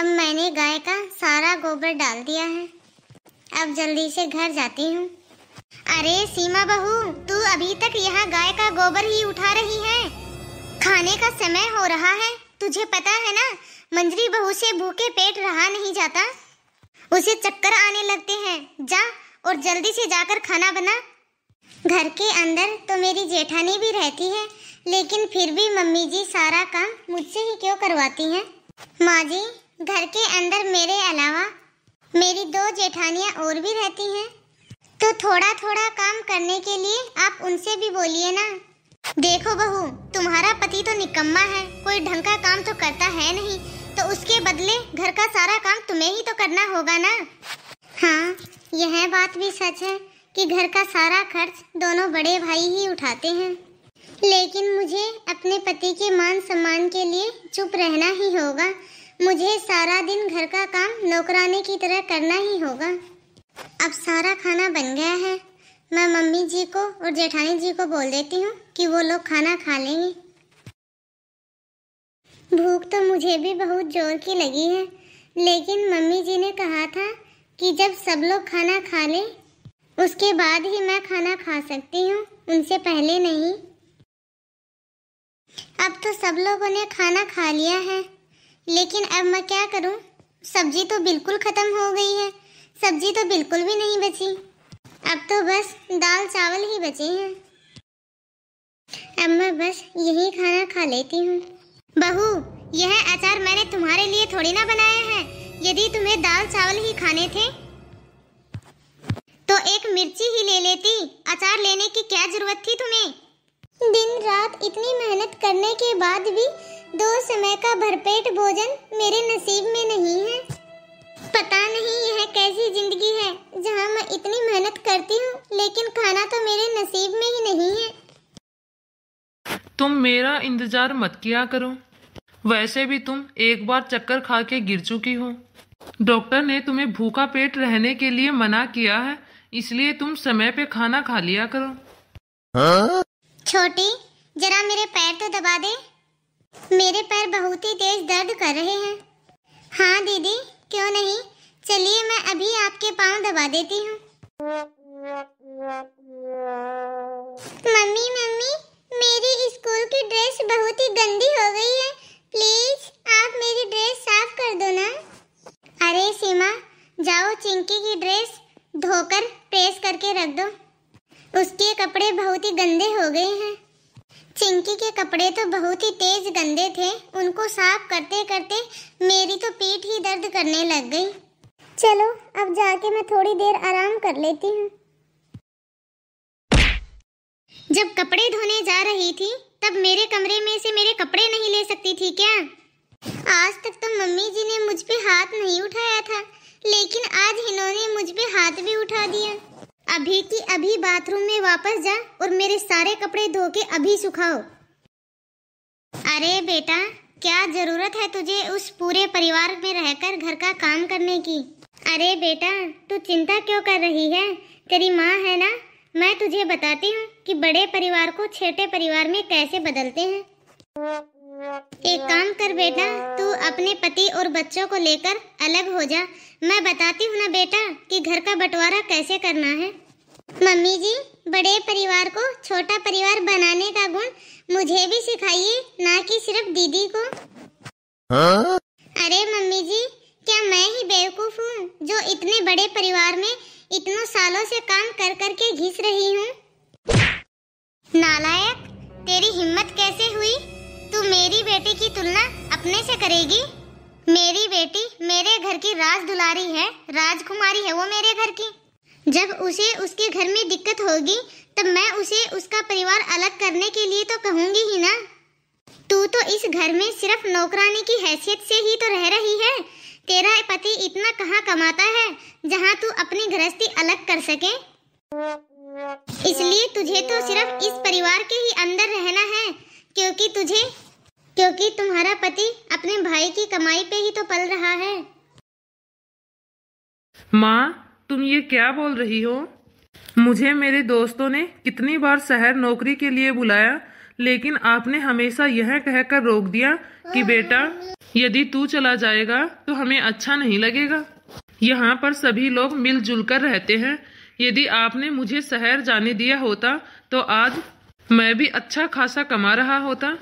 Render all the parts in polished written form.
अब मैंने गाय का सारा गोबर डाल दिया है। अब जल्दी से घर जाती हूँ। अरे सीमा बहू, तू अभी तक यहाँ गाय का गोबर ही उठा रही है? खाने का समय हो रहा है, तुझे पता है ना, मंजरी बहू से भूखे पेट रहा नहीं जाता, उसे चक्कर आने लगते हैं। जा और जल्दी से जाकर खाना बना। घर के अंदर तो मेरी जेठानी भी रहती है, लेकिन फिर भी मम्मी जी सारा काम मुझसे ही क्यों करवाती हैं? माँ जी, घर के अंदर मेरे अलावा मेरी 2 जेठानियाँ और भी रहती हैं, तो थोड़ा थोड़ा काम करने के लिए आप उनसे भी बोलिए ना। देखो बहू, तुम्हारा पति तो निकम्मा है, कोई ढंग का काम तो करता है नहीं, तो उसके बदले घर का सारा काम तुम्हें ही तो करना होगा ना। हाँ, यह बात भी सच है कि घर का सारा खर्च दोनों बड़े भाई ही उठाते हैं, लेकिन मुझे अपने पति के मान सम्मान के लिए चुप रहना ही होगा। मुझे सारा दिन घर का काम नौकरानी की तरह करना ही होगा। अब सारा खाना बन गया है, मैं मम्मी जी को और जेठानी जी को बोल देती हूँ कि वो लोग खाना खा लेंगे। भूख तो मुझे भी बहुत जोर की लगी है, लेकिन मम्मी जी ने कहा था कि जब सब लोग खाना खा लें उसके बाद ही मैं खाना खा सकती हूँ, उनसे पहले नहीं। अब तो सब लोगों ने खाना खा लिया है, लेकिन अब मैं क्या करूँ? सब्जी तो बिल्कुल खत्म हो गई है, सब्जी तो बिल्कुल भी नहीं बची। अब तो बस दाल चावल ही बचे हैं। अब मैं बस यही खाना खा लेती हूँ। बहू, यह अचार मैंने तुम्हारे लिए थोड़ी ना बनाया है। यदि तुम्हें दाल चावल ही खाने थे तो एक मिर्ची ही ले लेती, अचार लेने की क्या जरूरत थी तुम्हें? दिन रात इतनी मेहनत करने के बाद भी 2 समय का भरपेट भोजन मेरे नसीब में नहीं है। पता नहीं यह कैसी जिंदगी है जहाँ मैं इतनी मेहनत करती हूँ, लेकिन खाना तो मेरे नसीब में ही नहीं है। तुम मेरा इंतजार मत किया करो, वैसे भी तुम एक बार चक्कर खा के गिर चुकी हो। डॉक्टर ने तुम्हें भूखा पेट रहने के लिए मना किया है, इसलिए तुम समय पे खाना खा लिया करो। छोटी, जरा मेरे पैर तो दबा दे, मेरे पैर बहुत ही तेज दर्द कर रहे हैं। हाँ दीदी, क्यों नहीं, चलिए मैं अभी आपके पाँव दबा देती हूँ। मम्मी मम्मी, मेरी स्कूल की ड्रेस बहुत ही गंदी हो गई है, प्लीज आप मेरी ड्रेस साफ कर दो ना। अरे सीमा, जाओ चिंकी की ड्रेस धोकर प्रेस करके रख दो, उसके कपड़े बहुत ही गंदे हो गए हैं। चिंकी के कपड़े तो बहुत ही तेज गंदे थे, उनको साफ करते करते मेरी तो पीठ ही दर्द करने लग गई। चलो अब जाके मैं थोड़ी देर आराम कर लेती हूँ। जब कपड़े धोने जा रही थी तब मेरे कमरे में से मेरे कपड़े नहीं ले सकती थी क्या? आज तक तो मम्मी जी ने मुझ पे हाथ नहीं उठाया था, लेकिन आज इन्होंने मुझ पे हाथ भी उठा दिया। अभी की अभी बाथरूम में वापस जा और मेरे सारे कपड़े धो के अभी सुखाओ। अरे बेटा, क्या जरूरत है तुझे उस पूरे परिवार में रहकर घर का काम करने की? अरे बेटा, तू चिंता क्यों कर रही है? तेरी माँ है ना, मैं तुझे बताती हूँ कि बड़े परिवार को छोटे परिवार में कैसे बदलते हैं। एक काम कर बेटा, तू अपने पति और बच्चों को लेकर अलग हो जा। मैं बताती हूँ ना बेटा कि घर का बंटवारा कैसे करना है। मम्मी जी, बड़े परिवार को छोटा परिवार बनाने का गुण मुझे भी सिखाइए, ना कि सिर्फ दीदी को। अरे मम्मी जी, क्या मैं ही बेवकूफ हूँ जो इतने बड़े परिवार में इतनों सालों से काम कर कर के घिस रही हूँ? नालायक, तेरी हिम्मत कैसे हुई? तू मेरी बेटी की तुलना अपने से करेगी? मेरी बेटी मेरे घर की राज दुलारी है, राजकुमारी है वो मेरे घर की। जब उसे उसके घर में दिक्कत होगी तब मैं उसे उसका परिवार अलग करने के लिए तो कहूंगी ही ना। तू तो इस घर में सिर्फ नौकरानी की हैसियत से ही तो रह रही है। तेरा पति इतना कहाँ कमाता है जहाँ तू अपनी गृहस्थी अलग कर सके? इसलिए तुझे तो सिर्फ इस परिवार के ही अंदर रहना है, क्योंकि तुम्हारा पति अपने भाई की कमाई पे ही तो पल रहा है। माँ, तुम ये क्या बोल रही हो? मुझे मेरे दोस्तों ने कितनी बार शहर नौकरी के लिए बुलाया, लेकिन आपने हमेशा यह कहकर रोक दिया कि बेटा यदि तू चला जाएगा तो हमें अच्छा नहीं लगेगा। यहाँ पर सभी लोग मिलजुल कर रहते हैं। यदि आपने मुझे शहर जाने दिया होता तो आज मैं भी अच्छा खासा कमा रहा होता।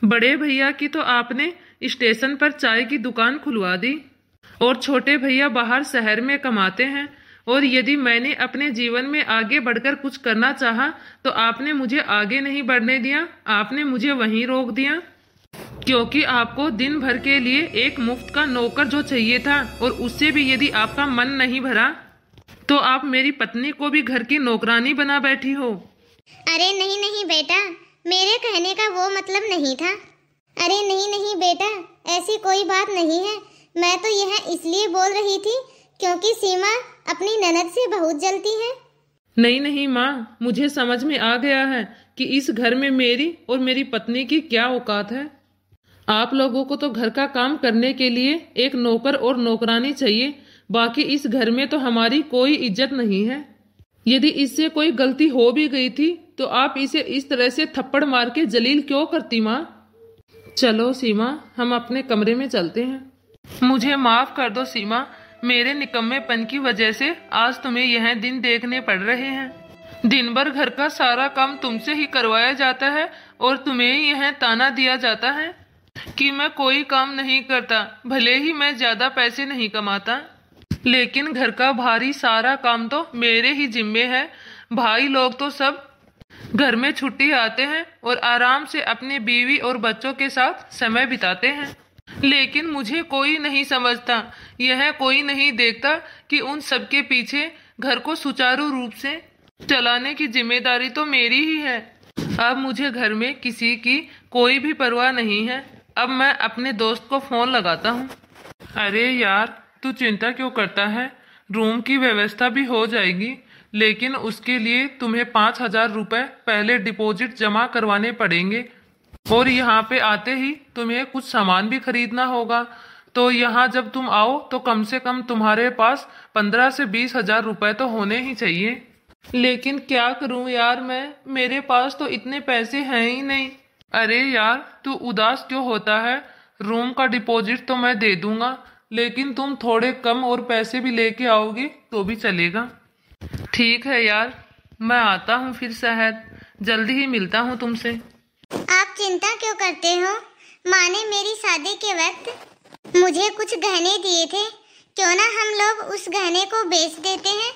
बड़े भैया की तो आपने स्टेशन पर चाय की दुकान खुलवा दी और छोटे भैया बाहर शहर में कमाते हैं। और यदि मैंने अपने जीवन में आगे बढ़कर कुछ करना चाहा तो आपने मुझे आगे नहीं बढ़ने दिया, आपने मुझे वहीं रोक दिया, क्योंकि आपको दिन भर के लिए एक मुफ्त का नौकर जो चाहिए था और उससे भी यदि आपका मन नहीं भरा तो आप मेरी पत्नी को भी घर की नौकरानी बना बैठी हो। अरे नहीं नहीं बेटा, मेरे कहने का वो मतलब नहीं था। अरे नहीं नहीं बेटा, ऐसी कोई बात नहीं है। मैं तो यह इसलिए बोल रही थी क्योंकि सीमा अपनी ननद से बहुत जलती है। नहीं नहीं माँ, मुझे समझ में आ गया है कि इस घर में मेरी और मेरी पत्नी की क्या औकात है। आप लोगों को तो घर का काम करने के लिए एक नौकर और नौकरानी चाहिए, बाकी इस घर में तो हमारी कोई इज्जत नहीं है। यदि इससे कोई गलती हो भी गई थी तो आप इसे इस तरह से थप्पड़ मार के जलील क्यों करती माँ? चलो सीमा, हम अपने कमरे में चलते हैं। मुझे माफ कर दो सीमा, मेरे निकम्मेपन की वजह से आज तुम्हें यह दिन देखने पड़ रहे हैं। दिन भर घर का सारा काम तुमसे ही करवाया जाता है और तुम्हें यह ताना दिया जाता है कि मैं कोई काम नहीं करता, भले ही मैं ज्यादा पैसे नहीं कमाता, लेकिन घर का भारी सारा काम तो मेरे ही जिम्मे है। भाई लोग तो सब घर में छुट्टी आते हैं और आराम से अपने बीवी और बच्चों के साथ समय बिताते हैं, लेकिन मुझे कोई नहीं समझता। यह कोई नहीं देखता कि उन सब के पीछे घर को सुचारू रूप से चलाने की जिम्मेदारी तो मेरी ही है। अब मुझे घर में किसी की कोई भी परवाह नहीं है। अब मैं अपने दोस्त को फोन लगाता हूँ। अरे यार, तू चिंता क्यों करता है? रूम की व्यवस्था भी हो जाएगी, लेकिन उसके लिए तुम्हें 5,000 रुपए पहले डिपॉजिट जमा करवाने पड़ेंगे और यहाँ पे आते ही तुम्हें कुछ सामान भी खरीदना होगा। तो यहाँ जब तुम आओ तो कम से कम तुम्हारे पास 15 से 20,000 रुपए तो होने ही चाहिए। लेकिन क्या करूँ यार, मेरे पास तो इतने पैसे हैं ही नहीं। अरे यार, तू उदास क्यों होता है? रूम का डिपॉजिट तो मैं दे दूंगा, लेकिन तुम थोड़े कम और पैसे भी लेके आओगी तो भी चलेगा। ठीक है यार, मैं आता हूँ फिर शहर, जल्दी ही मिलता हूँ तुमसे। आप चिंता क्यों करते हो? माँ ने मेरी शादी के वक्त मुझे कुछ गहने दिए थे, क्यों ना हम लोग उस गहने को बेच देते हैं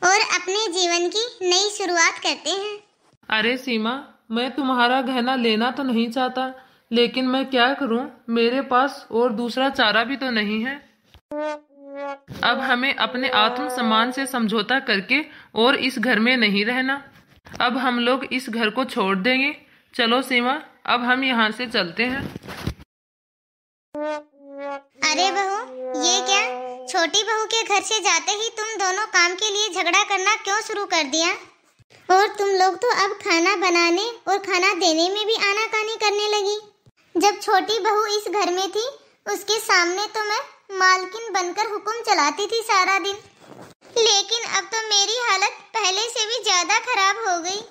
और अपने जीवन की नई शुरुआत करते हैं। अरे सीमा, मैं तुम्हारा गहना लेना तो नहीं चाहता, लेकिन मैं क्या करूं, मेरे पास और दूसरा चारा भी तो नहीं है। अब हमें अपने आत्म सम्मान से समझौता करके और इस घर में नहीं रहना। अब हम लोग इस घर को छोड़ देंगे। चलो सीमा, अब हम यहाँ से चलते हैं। अरे बहू, ये क्या? छोटी बहू के घर से जाते ही तुम दोनों काम के लिए झगड़ा करना क्यों शुरू कर दिया? और तुम लोग तो अब खाना बनाने और खाना देने में भी आनाकानी करने लगी। जब छोटी बहू इस घर में थी, उसके सामने तो मैं मालकिन बनकर हुक्म चलाती थी सारा दिन, लेकिन अब तो मेरी हालत पहले से भी ज्यादा खराब हो गई,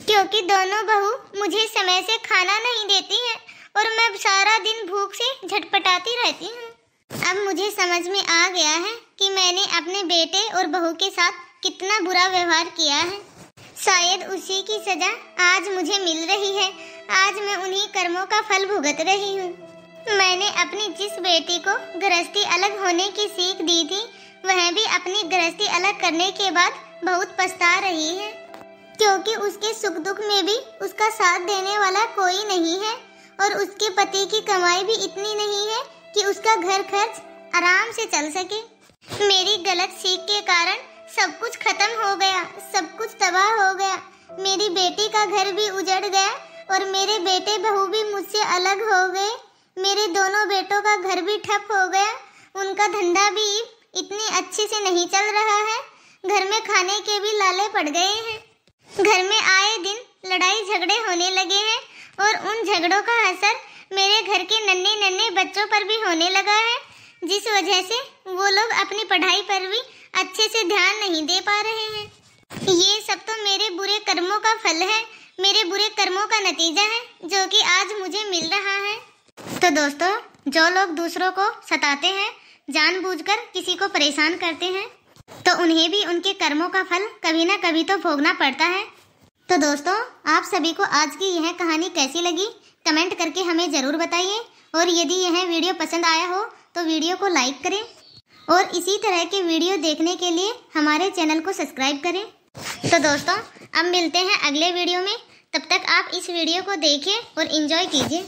क्योंकि दोनों बहू मुझे समय से खाना नहीं देती हैं और मैं सारा दिन भूख से झटपटाती रहती हूँ। अब मुझे समझ में आ गया है कि मैंने अपने बेटे और बहू के साथ कितना बुरा व्यवहार किया है। शायद उसी की सजा आज मुझे मिल रही है। आज मैं उन्हीं कर्मों का फल भुगत रही हूँ। मैंने अपनी जिस बेटी को गृहस्थी अलग होने की सीख दी थी, वह भी अपनी गृहस्थी अलग करने के बाद बहुत पछता रही है, क्योंकि उसके सुख दुख में भी उसका साथ देने वाला कोई नहीं है और उसके पति की कमाई भी इतनी नहीं है कि उसका घर खर्च आराम से चल सके। मेरी गलत सीख के कारण सब कुछ खत्म हो गया, सब कुछ तबाह हो गया। मेरी बेटी का घर भी उजड़ गया और मेरे बेटे बहू भी मुझसे अलग हो गए। मेरे दोनों बेटों का घर भी ठप हो गया, उनका धंधा भी इतनी अच्छे से नहीं चल रहा है। घर में खाने के भी लाले पड़ गए हैं। घर में आए दिन लड़ाई झगड़े होने लगे हैं और उन झगड़ों का असर मेरे घर के नन्हे नन्हे बच्चों पर भी होने लगा है, जिस वजह से वो लोग अपनी पढ़ाई पर भी अच्छे से ध्यान नहीं दे पा रहे हैं। ये सब तो मेरे बुरे कर्मों का फल है, मेरे बुरे कर्मों का नतीजा है, जो कि आज मुझे मिल रहा है। तो दोस्तों, जो लोग दूसरों को सताते हैं, जानबूझकर किसी को परेशान करते हैं, तो उन्हें भी उनके कर्मों का फल कभी ना कभी तो भोगना पड़ता है। तो दोस्तों, आप सभी को आज की यह कहानी कैसी लगी कमेंट करके हमें ज़रूर बताइए। और यदि यह वीडियो पसंद आया हो तो वीडियो को लाइक करें और इसी तरह के वीडियो देखने के लिए हमारे चैनल को सब्सक्राइब करें। तो दोस्तों, अब मिलते हैं अगले वीडियो में। तब तक आप इस वीडियो को देखिए और एंजॉय कीजिए।